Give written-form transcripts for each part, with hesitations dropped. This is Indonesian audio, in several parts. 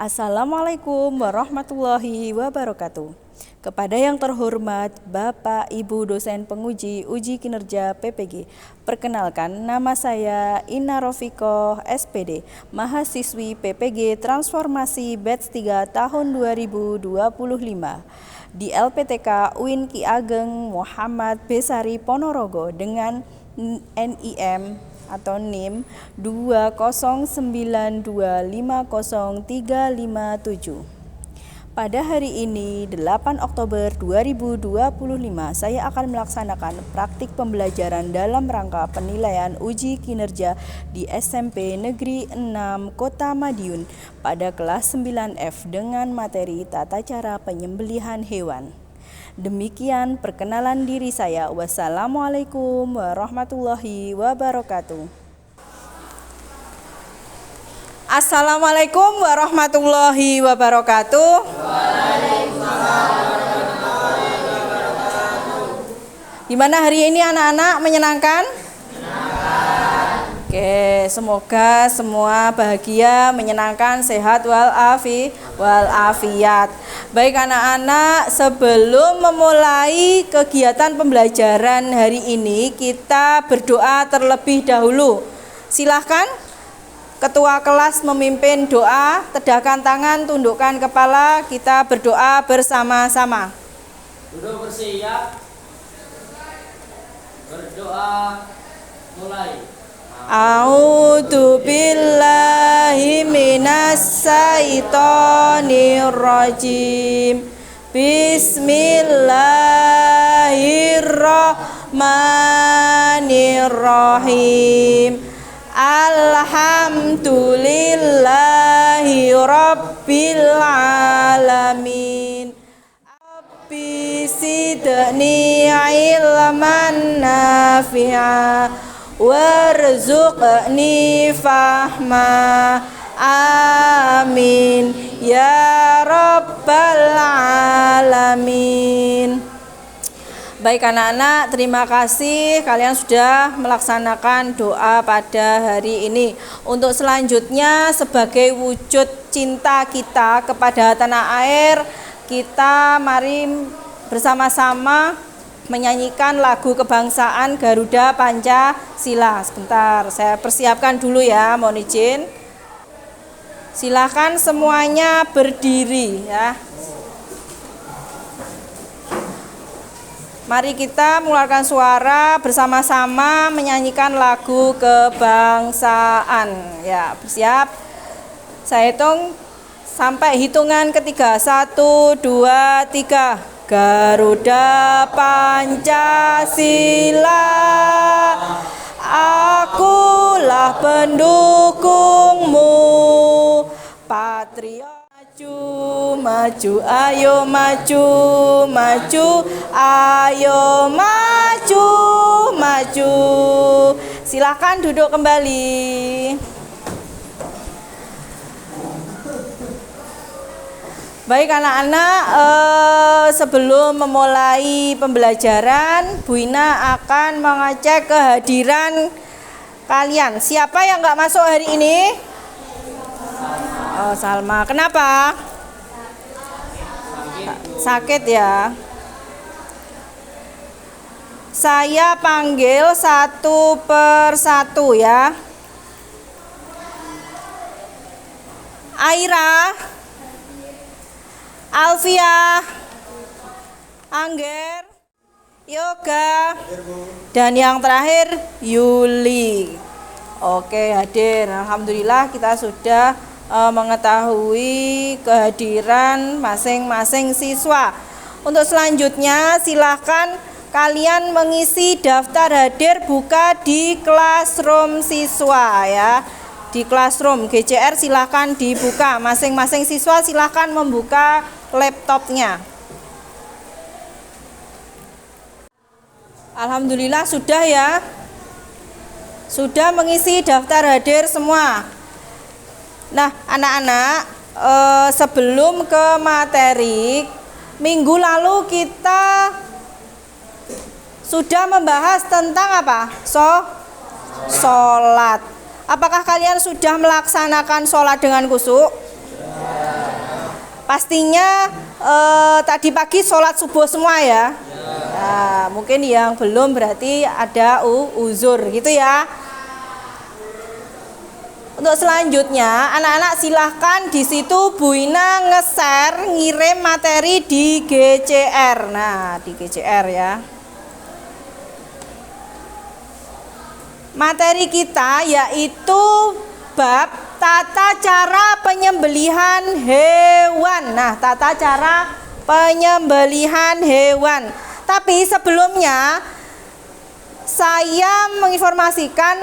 Assalamualaikum warahmatullahi wabarakatuh. Kepada yang terhormat Bapak Ibu dosen penguji uji kinerja PPG, perkenalkan nama saya Ina Rofikoh SPD, mahasiswi PPG Transformasi Batch 3 tahun 2025 di LPTK UIN Ki Ageng Muhammad Besari Ponorogo dengan NIM atau NIM 209250357. Pada hari ini 8 Oktober 2025 saya akan melaksanakan praktik pembelajaran dalam rangka penilaian uji kinerja di SMP Negeri 6 Kota Madiun pada kelas 9F dengan materi tata cara penyembelihan hewan. Demikian perkenalan diri saya. Wassalamualaikum warahmatullahi wabarakatuh. Assalamualaikum warahmatullahi wabarakatuh. Waalaikumsalam warahmatullahi wabarakatuh. Gimana hari ini anak-anak, menyenangkan? Menyenangkan. Oke, semoga semua bahagia, menyenangkan, sehat walafiat. Baik anak-anak, sebelum memulai kegiatan pembelajaran hari ini, kita berdoa terlebih dahulu. Silahkan Ketua kelas memimpin doa, tegakkan tangan, tundukkan kepala, kita berdoa bersama-sama. Duduk bersiap. Berdoa mulai. A'udzu billahi minas syaitonir rajim. Bismillahirrahmanirrahim. Alhamdulillahi rabbil alamin. Rabbi zidni ilman nafi'a warzuqni fahma. Amin ya rabbal alamin. Baik anak-anak, terima kasih kalian sudah melaksanakan doa pada hari ini. Untuk selanjutnya, sebagai wujud cinta kita kepada tanah air, kita mari bersama-sama menyanyikan lagu kebangsaan Garuda Pancasila. Sebentar, saya persiapkan dulu ya, mohon izin. Silakan semuanya berdiri ya. Mari kita mengeluarkan suara bersama-sama menyanyikan lagu kebangsaan. Ya, bersiap. Saya hitung sampai hitungan ketiga. 1, 2, 3. Garuda Pancasila, akulah pendukungmu. Patriot maju, ayo maju, maju, ayo maju, maju. Silakan duduk kembali. Baik anak-anak, sebelum memulai pembelajaran, Bu Ina akan mengecek kehadiran kalian. Siapa yang nggak masuk hari ini? Oh, Salma. Kenapa? Sakit ya. Saya panggil satu persatu ya. Aira, Alfia, Angger, Yoga, dan yang terakhir Yuli. Oke, hadir. Alhamdulillah kita sudah mengetahui kehadiran masing-masing siswa. Untuk selanjutnya silahkan kalian mengisi daftar hadir buka di classroom siswa ya. Di classroom GCR silahkan dibuka. Masing-masing siswa silahkan membuka laptopnya. Alhamdulillah sudah ya. Sudah mengisi daftar hadir semua. Nah, anak-anak, sebelum ke materi, minggu lalu kita sudah membahas tentang apa? Sholat. Apakah kalian sudah melaksanakan sholat dengan khusyuk? Pastinya tadi pagi sholat subuh semua ya. Nah, mungkin yang belum berarti ada uzur gitu ya. Untuk selanjutnya, anak-anak silahkan di situ Bu Ina nge-share, ngirim materi di GCR. Nah, di GCR ya. Materi kita yaitu bab tata cara penyembelihan hewan. Nah, tata cara penyembelihan hewan. Tapi sebelumnya saya menginformasikan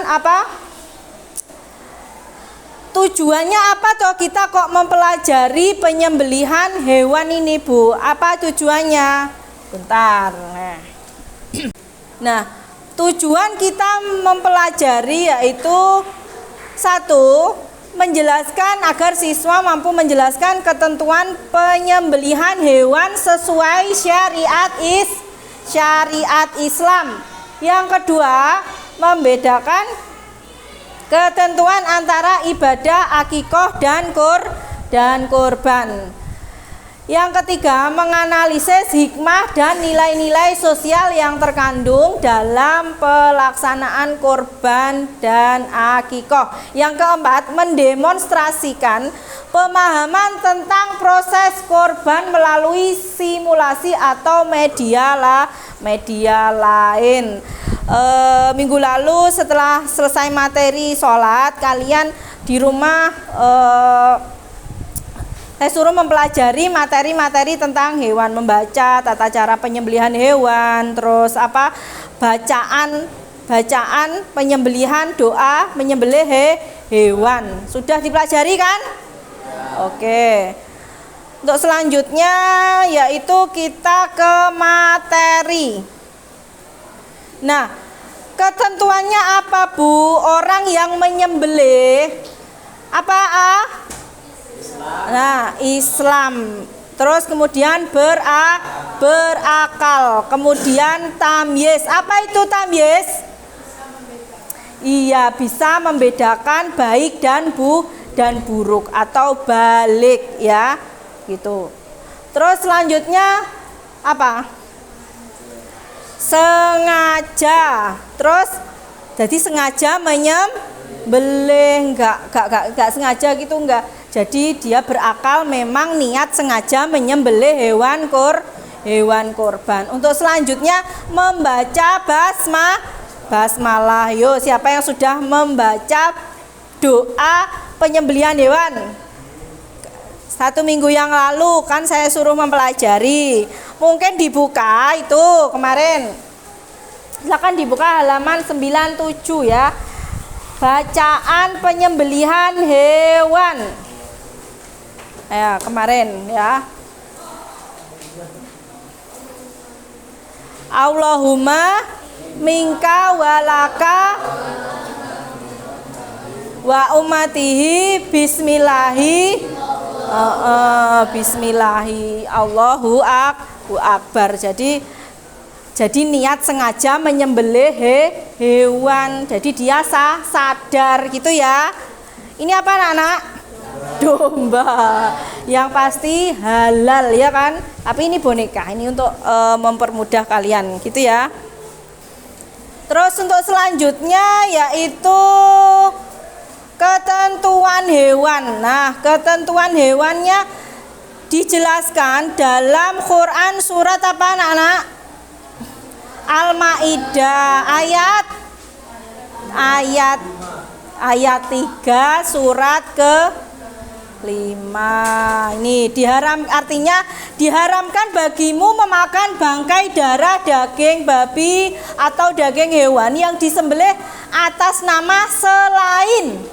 tujuannya apa toh kita kok mempelajari penyembelihan hewan ini, Bu? Apa tujuannya? Bentar. Nah, tujuan kita mempelajari yaitu satu, menjelaskan agar siswa mampu menjelaskan ketentuan penyembelihan hewan sesuai syariat Islam. Yang kedua, membedakan ketentuan antara ibadah akikoh dan kurban. Yang ketiga, menganalisis hikmah dan nilai-nilai sosial yang terkandung dalam pelaksanaan kurban dan akikoh. Yang keempat, mendemonstrasikan pemahaman tentang proses kurban melalui simulasi atau media lain. Minggu lalu setelah selesai materi sholat, kalian di rumah saya suruh mempelajari materi-materi tentang hewan, membaca tata cara penyembelihan hewan, terus bacaan penyembelihan, doa menyembelih hewan. Sudah dipelajari kan? Oke. Untuk selanjutnya yaitu kita ke materi. Nah, ketentuannya apa, Bu? Orang yang menyembelih Nah, Islam. Terus kemudian berakal. Kemudian tamyiz. Apa itu tamyiz? Iya, bisa membedakan baik dan buruk atau balik ya. Gitu. Terus selanjutnya apa? Sengaja. Terus jadi sengaja menyembelih, enggak sengaja gitu enggak. Jadi dia berakal, memang niat sengaja menyembelih hewan kurban. Untuk selanjutnya membaca basmalah. Yo, siapa yang sudah membaca doa penyembelihan hewan? 1 minggu yang lalu kan saya suruh mempelajari. Mungkin dibuka itu kemarin. Silakan dibuka halaman 97 ya. Bacaan penyembelihan hewan. Ya, kemarin ya. Allahumma minka walaka wa umatihi bismillahi bismillahi Allahu akbar. Jadi niat sengaja menyembelih hewan. Jadi dia sadar gitu ya. Ini apa anak-anak? Domba. Yang pasti halal ya kan. Tapi ini boneka. Ini untuk mempermudah kalian gitu ya. Terus untuk selanjutnya yaitu ketentuan hewan. Nah, ketentuan hewannya dijelaskan dalam Quran surat apa anak-anak? Al-Maidah ayat 3 surat ke-5. Ini artinya diharamkan bagimu memakan bangkai, darah, daging babi atau daging hewan yang disembelih atas nama selain.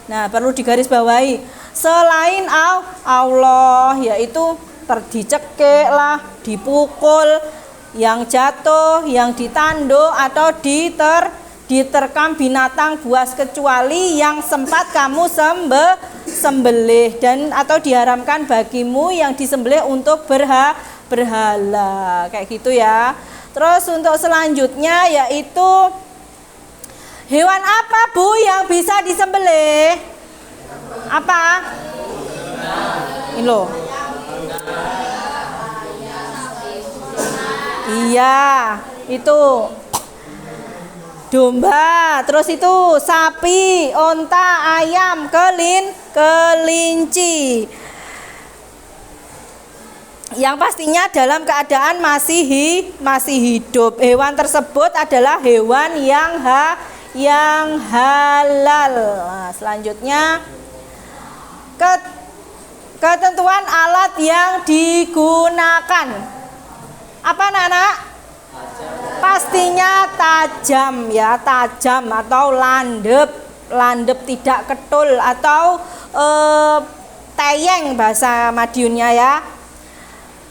Nah, perlu digarisbawahi, selain Allah, yaitu dicekik lah, dipukul, yang jatuh, yang ditanduk atau diterkam binatang buas, kecuali yang sempat kamu sembelih, dan atau diharamkan bagimu yang disembelih untuk berhala kayak gitu ya. Terus untuk selanjutnya yaitu hewan apa Bu yang bisa disembelih? Apa? Ini loh. Iya, itu domba, terus itu sapi, onta, ayam, kelinci. Yang pastinya dalam keadaan masih hidup. Hewan tersebut adalah hewan yang halal. Nah, selanjutnya ketentuan alat yang digunakan. Apa anak-anak? Pastinya tajam ya, tajam atau landep tidak ketul atau teyeng bahasa Madiunnya ya.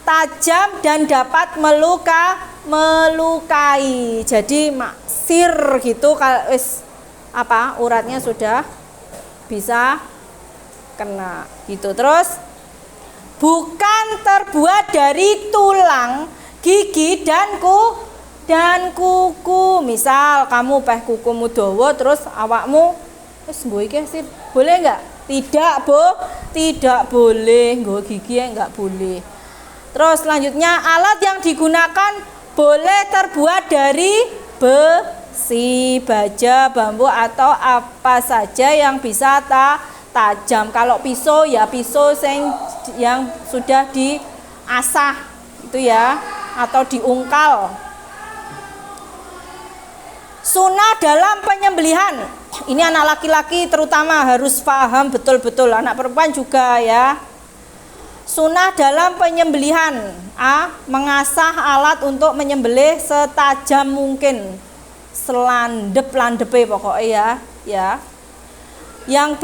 Tajam dan dapat melukai. Jadi maksir gitu kalau uratnya sudah bisa kena gitu. Terus bukan terbuat dari tulang, gigi dan kuku. Misal kamu kukumu dawa terus awakmu nggo iki sih. Boleh enggak? Tidak boleh. Nggo gigi enggak boleh. Terus selanjutnya alat yang digunakan boleh terbuat dari besi, baja, bambu atau apa saja yang bisa tajam. Kalau pisau ya pisau yang sudah diasah itu ya, atau diungkal. Sunnah dalam penyembelihan. Ini anak laki-laki terutama harus paham betul-betul, anak perempuan juga ya. Sunnah dalam penyembelihan, mengasah alat untuk menyembelih setajam mungkin, selandep-landepe pokoknya ya. Yang B,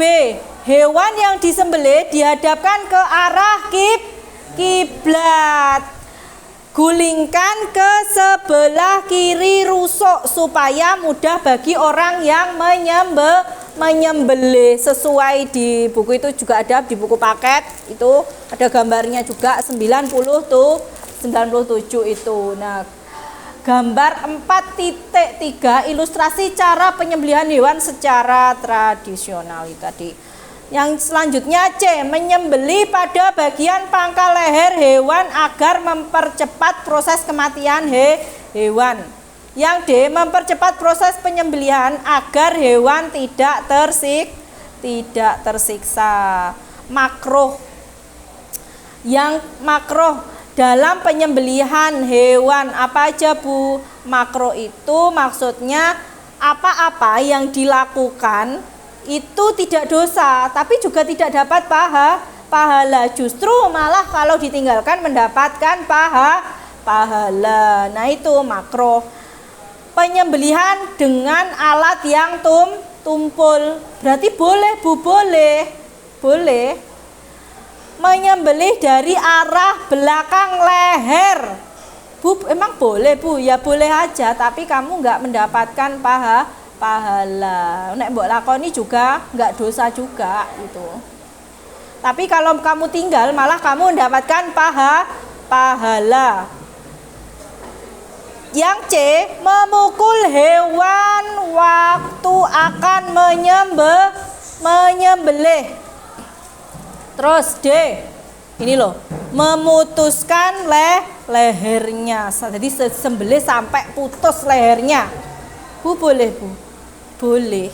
hewan yang disembelih dihadapkan ke arah kiblat. Gulingkan ke sebelah kiri rusuk supaya mudah bagi orang yang menyembelih. Sesuai di buku itu juga ada, di buku paket itu ada gambarnya juga 97 itu. Nah, gambar 4.3 ilustrasi cara penyembelihan hewan secara tradisional itu tadi. Yang selanjutnya C, menyembelih pada bagian pangkal leher hewan agar mempercepat proses kematian hewan. Yang D, mempercepat proses penyembelihan agar hewan tidak tersiksa. Makruh. Yang makruh dalam penyembelihan hewan apa aja Bu? Makruh itu maksudnya apa-apa yang dilakukan itu tidak dosa, tapi juga tidak dapat pahala. Justru malah kalau ditinggalkan mendapatkan pahala. Nah itu makruh. Penyembelihan dengan alat yang tumpul. Berarti boleh Bu, boleh. Menyembelih dari arah belakang leher. Bu, emang boleh Bu? Ya boleh aja, tapi kamu nggak mendapatkan pahala. Nek mbok lakoni juga nggak dosa juga itu. Tapi kalau kamu tinggal malah kamu mendapatkan pahala. Yang C, memukul hewan waktu akan menyembelih. Terus D, ini loh, memutuskan lehernya. Jadi sembelih sampai putus lehernya. Bu, boleh Bu? Boleh,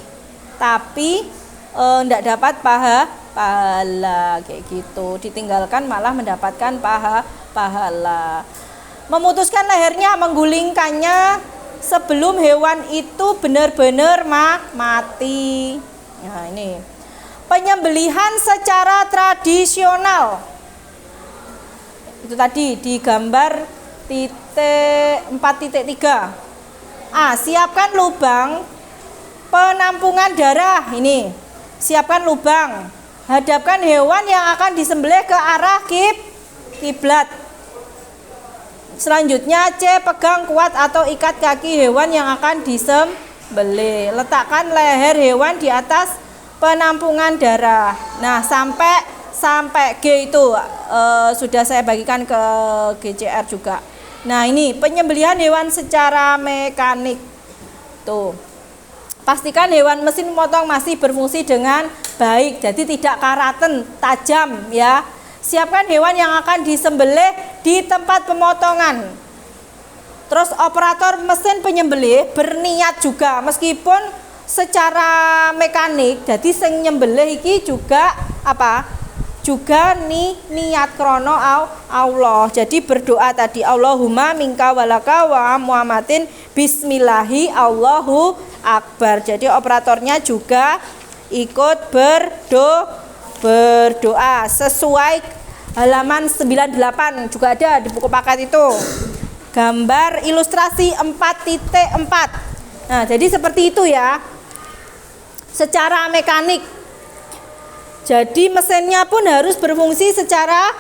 tapi enggak dapat pahala kayak gitu. Ditinggalkan malah mendapatkan pahala. Memutuskan lehernya, menggulingkannya sebelum hewan itu benar-benar mati. Nah, ini penyembelihan secara tradisional. Itu tadi di gambar 4.3. Siapkan lubang penampungan darah. Ini siapkan lubang, hadapkan hewan yang akan disembelih ke arah kiblat. Selanjutnya C, pegang kuat atau ikat kaki hewan yang akan disembelih. Letakkan leher hewan di atas penampungan darah. Nah, sampai G itu sudah saya bagikan ke GCR juga. Nah, ini penyembelihan hewan secara mekanik. Tuh. Pastikan hewan mesin memotong masih berfungsi dengan baik, jadi tidak karaten, tajam ya. siapkan hewan yang akan disembelih di tempat pemotongan. Terus operator mesin penyembelih berniat juga meskipun secara mekanik, jadi sing nyembelih iki juga apa? Juga niat krono Allah. Jadi berdoa tadi, Allahumma minka walaka wa Muhammadin bismillahi Allahu akbar. Jadi operatornya juga ikut berdoa sesuai halaman 98 juga ada di buku paket itu. Gambar ilustrasi 4.4. Nah, jadi seperti itu ya. Secara mekanik. Jadi mesinnya pun harus berfungsi secara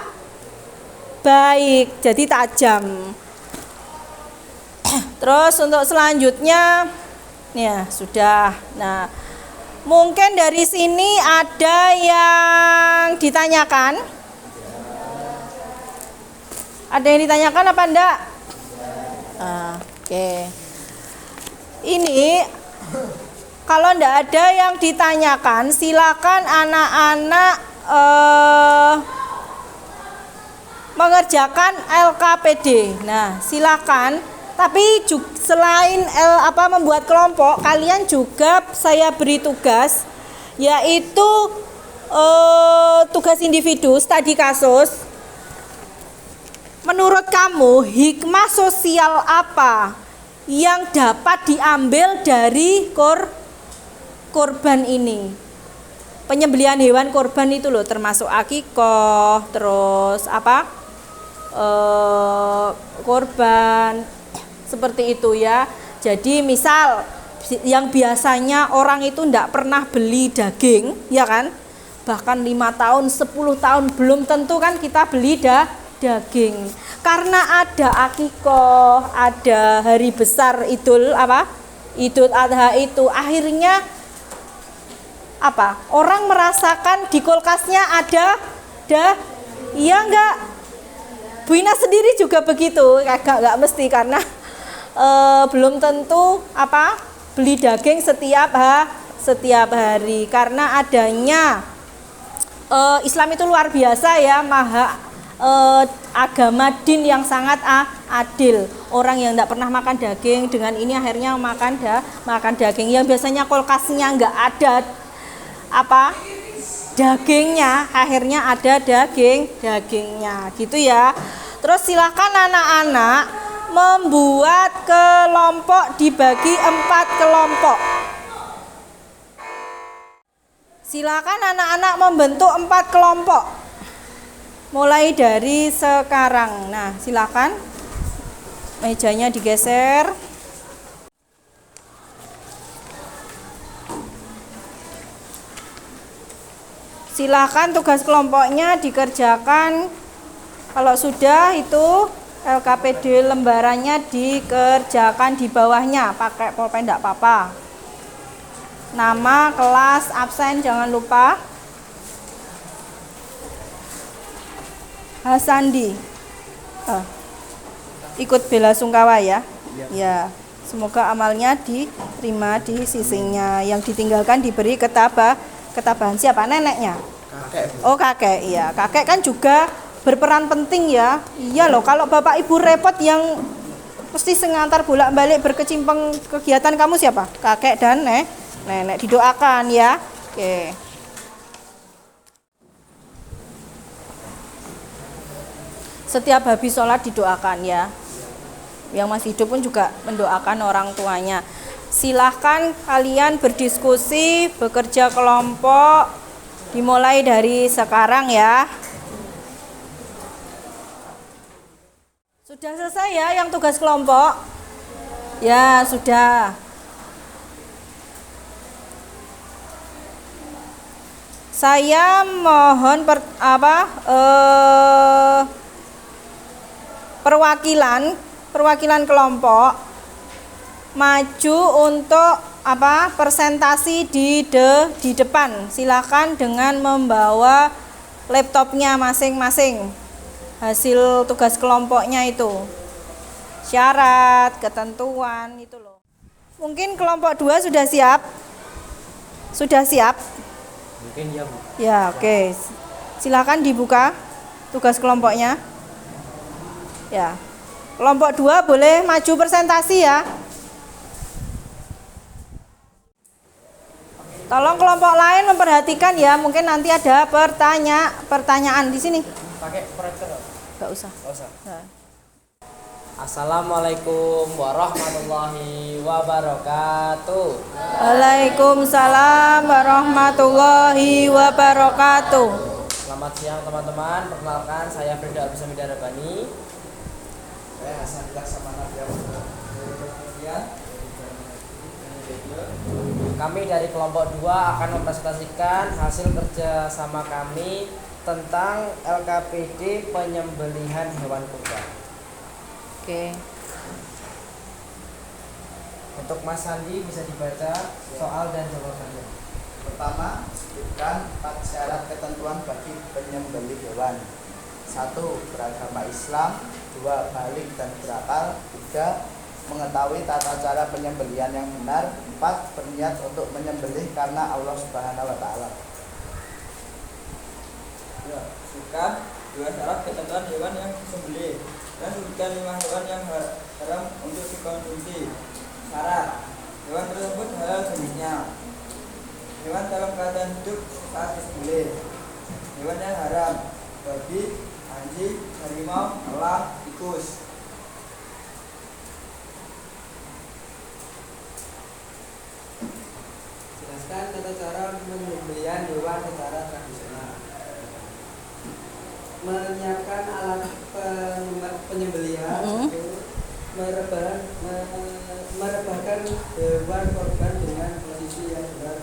baik, jadi tajam. Terus untuk selanjutnya, ya sudah. Nah, mungkin dari sini ada yang ditanyakan. Ada yang ditanyakan apa enggak? Oke. Ini kalau enggak ada yang ditanyakan, silakan anak-anak mengerjakan LKPD. Nah, silakan. Tapi selain membuat kelompok, kalian juga saya beri tugas, yaitu tugas individu, studi kasus. Menurut kamu, hikmah sosial apa yang dapat diambil dari korban ini? Penyembelihan hewan korban itu loh, termasuk akikoh, terus korban, seperti itu ya. Jadi misal yang biasanya orang itu tidak pernah beli daging, ya kan? Bahkan 5 tahun, 10 tahun belum tentu kan kita beli daging. Karena ada akikoh, ada hari besar Idul Adha itu, akhirnya orang merasakan di kulkasnya ada iya enggak? Bu Ina sendiri juga begitu, enggak mesti karena belum tentu beli daging setiap hari, karena adanya Islam itu luar biasa ya, agama din yang sangat adil. Orang yang tidak pernah makan daging dengan ini akhirnya makan daging. Yang biasanya kulkasnya nggak ada dagingnya, akhirnya ada dagingnya gitu ya. Terus silakan anak-anak membuat kelompok, dibagi 4 kelompok. Silakan anak-anak membentuk 4 kelompok mulai dari sekarang. Nah, silakan mejanya digeser. Silakan tugas kelompoknya dikerjakan. Kalau sudah itu LKPD lembarannya dikerjakan di bawahnya, pakai pulpen enggak apa-apa. Nama, kelas, absen jangan lupa. Hasandi, ikut bela sungkawa ya. Ya, semoga amalnya diterima di sisinya. Yang ditinggalkan diberi ketabahan. Siapa? Neneknya? Kakek. Oh, kakek. Iya, kakek kan juga berperan penting ya. Iya loh, kalau bapak ibu repot yang mesti sengantar bolak-balik berkecimpung kegiatan kamu siapa? Kakek dan nenek. Didoakan ya. Oke. Setiap habis sholat didoakan ya. Yang masih hidup pun juga mendoakan orang tuanya. Silahkan kalian berdiskusi, bekerja kelompok, dimulai dari sekarang ya. Sudah selesai ya yang tugas kelompok? Ya, sudah. Saya mohon perwakilan kelompok maju untuk presentasi di depan. Silakan dengan membawa laptopnya masing-masing. Hasil tugas kelompoknya itu. Syarat, ketentuan itu loh. Mungkin kelompok 2 sudah siap? Sudah siap? Mungkin ya, Bu. Ya, oke. Silakan dibuka. tugas kelompoknya. Ya. Kelompok 2 boleh maju presentasi ya. Tolong kelompok lain memperhatikan ya, mungkin nanti ada pertanyaan di sini. Pakai proyektor? Enggak usah. Nggak usah. Nah. Assalamualaikum warahmatullahi wabarakatuh. Waalaikumsalam warahmatullahi wabarakatuh. Selamat siang teman-teman. Perkenalkan saya Frida Abisamidah Rabani. Saya Hasan Laksamana Kami dari kelompok 2 akan mempresentasikan hasil kerja sama kami tentang LKPD penyembelihan hewan kurban. Oke. Untuk Mas Sandi bisa dibaca soal dan jawabannya. Pertama, sebutkan 4 syarat ketentuan bagi penyembelih hewan. 1. Beragama Islam. 2. Balik dan berakal. 3. Mengetahui tata cara penyembelihan yang benar. 4. Berniat untuk menyembelih karena Allah Subhanahu wa Ta'ala. Ya, sebutkan 2 syarat ketentuan hewan yang disembelih dan sebutkan 5 hewan yang haram untuk dikonsumsi. Syarat: hewan tersebut halal jenisnya. Hewan dalam keadaan hidup saat disembelih. Hewan yang haram: babi, anjing, harimau, elang, tikus. Jelaskan tata cara penyembelihan hewan secara tradisional. Menyiapkan alat penyembelihan, merebahkan hewan korban dengan posisi yang benar,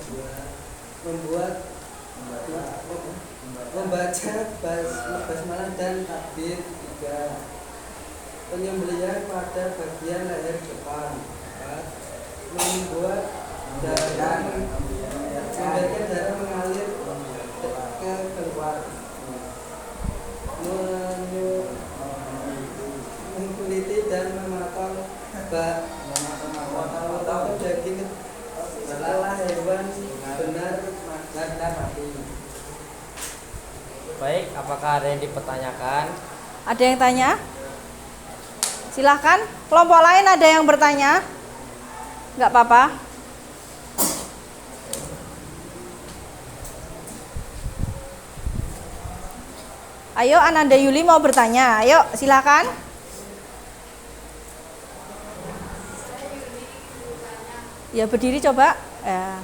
membaca basmalah dan takbir. 3. Penyembelihan pada bagian leher depan. 4. Membuat darah mengalir ke keluar. Meneliti dan memotong daging setelah hewan benar mati. Baik, apakah ada yang dipertanyakan? Ada yang tanya? Silahkan. Kelompok lain ada yang bertanya? Enggak apa-apa. Ayo, Ananda Yuli mau bertanya. Ayo, silakan. Ya, berdiri coba. Ya.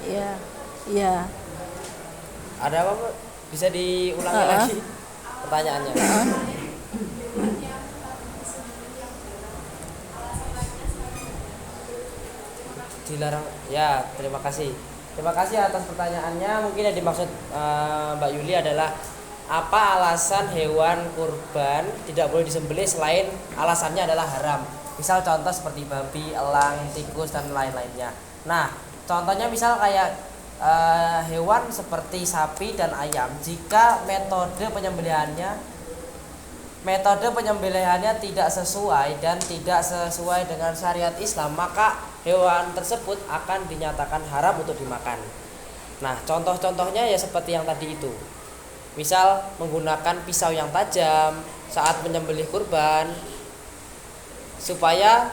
Iya. Iya. Ada apa, Bu? Bisa diulangi lagi pertanyaannya? Dilarang. Ya, terima kasih. Terima kasih atas pertanyaannya. Mungkin yang dimaksud Mbak Yuli adalah apa alasan hewan kurban tidak boleh disembelih selain alasannya adalah haram. Misal contoh seperti babi, elang, tikus dan lain-lainnya. Nah, contohnya misal kayak hewan seperti sapi dan ayam, jika metode penyembelihannya tidak sesuai dan tidak sesuai dengan syariat Islam, maka hewan tersebut akan dinyatakan haram untuk dimakan. Nah, contoh-contohnya ya seperti yang tadi itu. Misal menggunakan pisau yang tajam saat menyembelih kurban supaya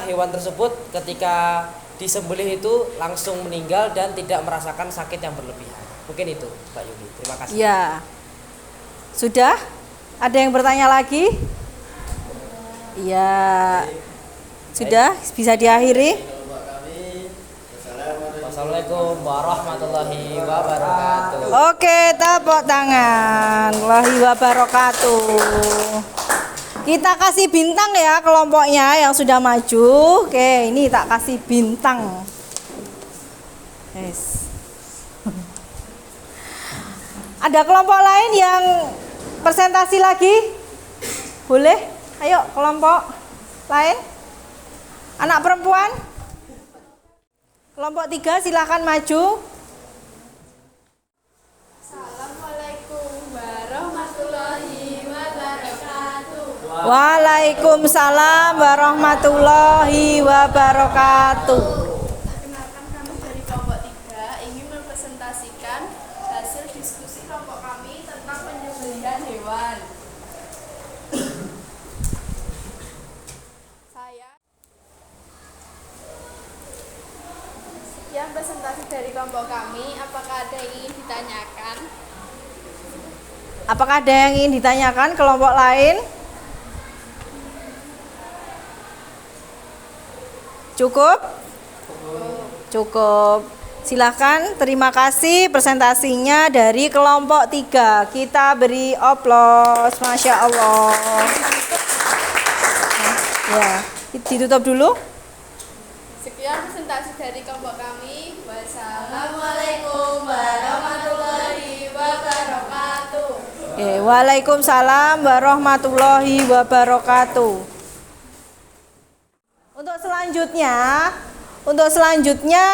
hewan tersebut ketika disembelih itu langsung meninggal dan tidak merasakan sakit yang berlebihan. Mungkin itu, Mbak Yuli. Terima kasih. Ya. Sudah? Ada yang bertanya lagi? Iya. Sudah? Bisa diakhiri? Wassalamualaikum warahmatullahi wabarakatuh. Oke, tepuk tangan. Warahmatullahi wabarakatuh. Kita kasih bintang ya kelompoknya yang sudah maju. Oke, ini tak kasih bintang. Yes. Ada kelompok lain yang presentasi lagi? Boleh? Ayo kelompok lain. Anak perempuan? Kelompok 3 silakan maju. Assalamualaikum warahmatullahi Waalaikumsalam warahmatullahi wabarakatuh. Perkenalkan, kami dari kelompok 3 ingin mempresentasikan hasil diskusi kelompok kami tentang penyembelihan hewan. Sekian presentasi dari kelompok kami. Apakah ada yang ingin ditanyakan? Apakah ada yang ingin ditanyakan kelompok lain? Cukup? Cukup. Silakan, terima kasih presentasinya dari kelompok 3. Kita beri aplaus, Masya Allah. Ya, ditutup dulu. Sekian presentasi dari kelompok kami. Wassalamualaikum warahmatullahi wabarakatuh. Waalaikumsalam warahmatullahi wabarakatuh. Untuk selanjutnya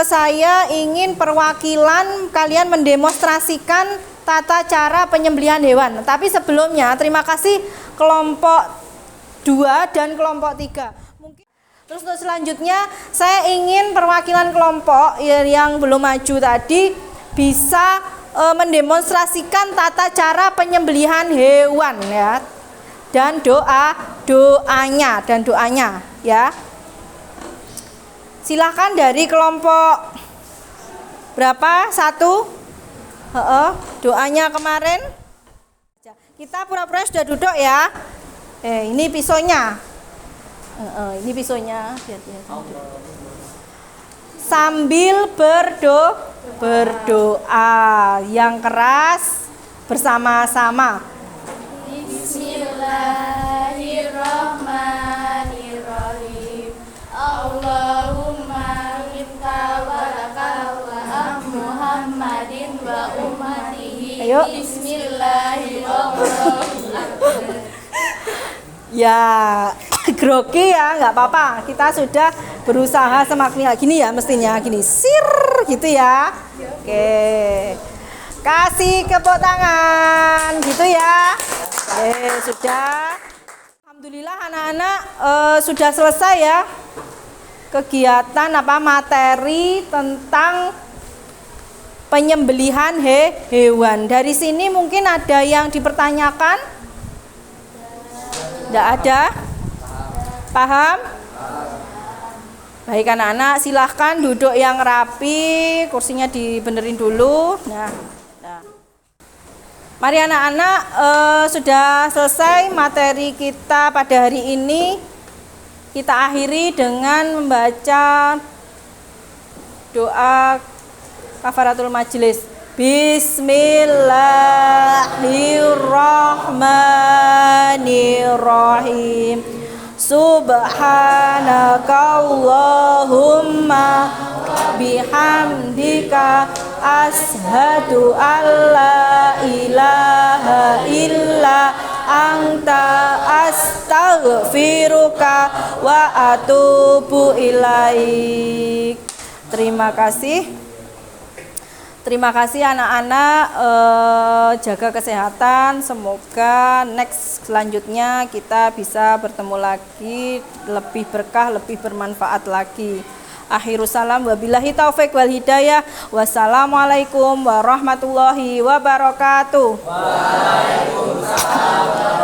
saya ingin perwakilan kalian mendemonstrasikan tata cara penyembelihan hewan. Tapi sebelumnya terima kasih kelompok 2 dan kelompok 3. Terus untuk selanjutnya saya ingin perwakilan kelompok yang belum maju tadi bisa mendemonstrasikan tata cara penyembelihan hewan ya. Dan doanya ya. Silahkan dari kelompok berapa? 1. Doanya kemarin. Kita pura-pura sudah duduk ya. Ini pisaunya. Ini pisaunya. Sambil berdoa yang keras bersama-sama. Bismillahirrahmanirrahim. Allahumma minta warakal wa Muhammadin wa ummatihi. Ayo. Bismillahirrahmanirrahim. Ya, grogi ya, nggak apa-apa. Kita sudah berusaha semaksimal gini ya, mestinya gini, sir gitu ya. Oke, kasih tepuk tangan, gitu ya. Sudah. Alhamdulillah anak-anak sudah selesai ya kegiatan materi tentang penyembelihan hewan. Dari sini mungkin ada yang dipertanyakan? Tidak ada? Paham? Baik anak-anak, silahkan duduk yang rapi, kursinya dibenerin dulu. Nah. Mari anak-anak, sudah selesai materi kita pada hari ini. Kita akhiri dengan membaca doa kafaratul majelis. Bismillahirrahmanirrahim. Subhanakallahumma bihamdika ashhadu alla ilaha illa anta astaghfiruka wa atubu ilaik. Terima kasih anak-anak, jaga kesehatan. Semoga next selanjutnya kita bisa bertemu lagi, lebih berkah, lebih bermanfaat lagi. Akhirus salam wabillahi taufik wal hidayah. Wassalamualaikum warahmatullahi wabarakatuh. Waalaikumsalam.